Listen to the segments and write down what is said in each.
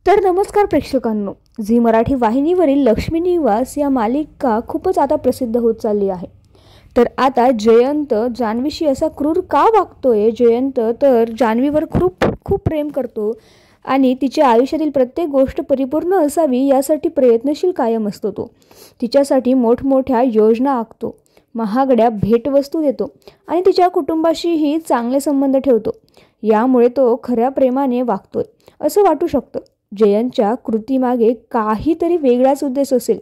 तर नमस्कार प्रेक्षकांनो, झी मराठी वाहिनीवरील लक्ष्मी निवास या मालिका खूपच आता प्रसिद्ध होत चालली आहे। तर आता जयंत जान्हवीशी असा क्रूर का वागतोय? जयंत तर जान्हवीवर खूप खूप प्रेम करतो आणि तिच्या आयुष्यातील प्रत्येक गोष्ट परिपूर्ण असावी यासाठी प्रयत्नशील कायम असतो। तो तिच्यासाठी मोठमोठ्या योजना आखतो, महागड्या भेटवस्तू देतो आणि तिच्या कुटुंबाशीही चांगले संबंध ठेवतो। यामुळे तो खऱ्या प्रेमाने वागतोय असं वाटू शकतं। जयंतच्या कृतीमागे काहीतरी वेगळाच उद्देश असेल।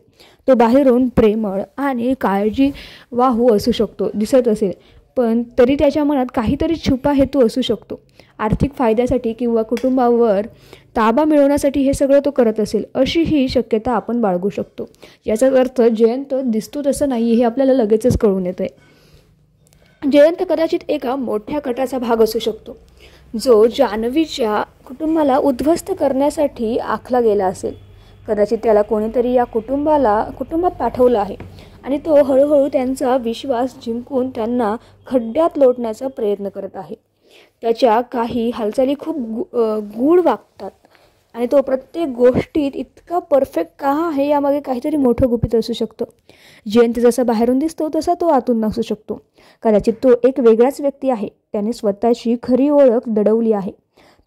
तो बाहेरून प्रेमळ आणि काळजीवाहू असू शकतो दिसत असेल, पण तरी त्याच्या मनात काहीतरी छुपा हेतू असू शकतो। आर्थिक फायद्यासाठी किंवा कुटुंबावर ताबा मिळवण्यासाठी हे सगळं तो करत असेल, अशीही शक्यता आपण बाळगू शकतो। याचाच अर्थ जयंत दिसतो तसं नाही हे आपल्याला लगेचच कळून येतंय। जयंत कदाचित एका मोठ्या गटाचा भाग असू शकतो, जो जान्हवीच्या कुटुंबाला उद्ध्वस्त करण्यासाठी आखला गेला असेल। कदाचित त्याला कोणीतरी या कुटुंबात पाठवलं आहे आणि तो हळूहळू त्यांचा विश्वास जिंकून त्यांना खड्ड्यात लोटण्याचा प्रयत्न करत आहे। त्याच्या काही हालचाली खूप गूढ वागतात आणि तो प्रत्येक गोष्टीत इतका परफेक्ट का आहे यामागे काहीतरी मोठं गुपित असू शकतं। जयंत जसा बाहेरून दिसतो तसा तो आतून नसू शकतो। कदाचित तो एक वेगळाच व्यक्ती आहे। त्याने स्वतःची खरी ओळख दडवली आहे।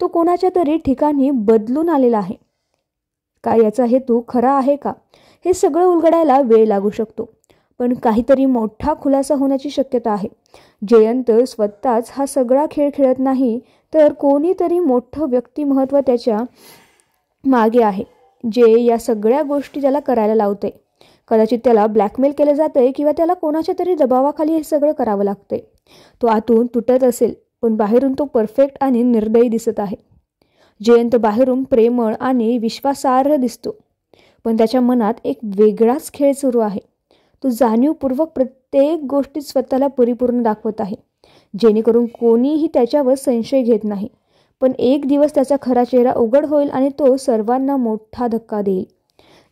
तो कोणाच्या तरी ठिकाणी बदलून आलेला आहे का? याचा हेतू खरा आहे का? हे सगळं उलगडायला वेळ लागू शकतो, पण काहीतरी मोठा खुलासा होण्याची शक्यता आहे। जयंत स्वतःच हा सगळा खेळ खेळत नाही, तर कोणीतरी मोठं व्यक्तिमत्व त्याच्या मागे आहे, जे या सगळ्या गोष्टी त्याला करायला लावते। कदाचित त्याला ब्लॅकमेल केलं जातंय किंवा त्याला कोणाच्या तरी दबावाखाली हे सगळं करावं लागतंय। तो आतून तुटत असेल, पण बाहेरून तो परफेक्ट आणि निर्दयी दिसत आहे। जयंत बाहेरून प्रेमळ आणि विश्वासार्ह दिसतो, पण त्याच्या मनात एक वेगळाच खेळ सुरू आहे। तो जाणीवपूर्वक प्रत्येक गोष्टीत स्वतःला परिपूर्ण दाखवत आहे, जेणेकरून कोणीही त्याच्यावर संशय घेत नाही। पण एक दिवस त्याचा खरा चेहरा उघड होईल आणि तो सर्वांना मोठा धक्का देईल।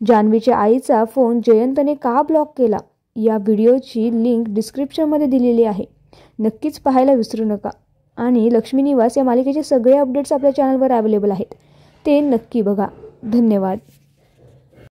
जान्हवीच्या आईचा फोन जयंतने का ब्लॉक केला, या व्हिडिओची लिंक डिस्क्रिप्शनमध्ये दिलेली आहे। नक्कीच पाहायला विसरू नका आणि लक्ष्मी निवास या मालिकेचे सगळे अपडेट्स आपल्या चॅनलवर अवेलेबल आहेत, ते नक्की बघा। धन्यवाद।